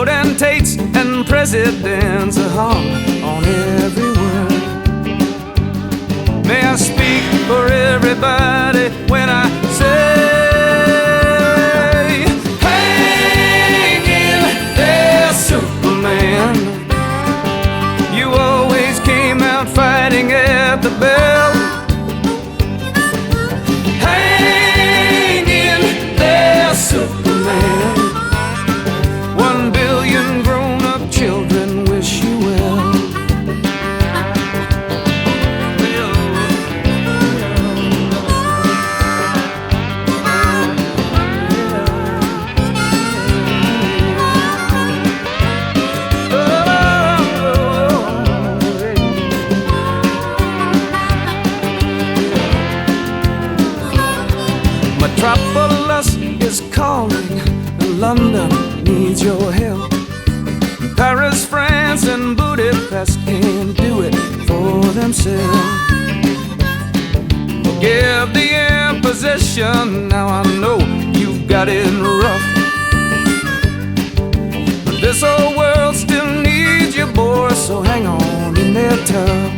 potentates and presidents are hung on every word. May I speak for everybody when I say, hang in there, Superman. You always came out fighting at the bell. Hang in there, Superman. 1 billion grown-up children wish you well. Metropolis is calling, London needs your help. Paris, France, and Budapest can't do it for themselves. Forgive the imposition, now I know you've got it rough. But this old world still needs you, boy, so hang on in there tough.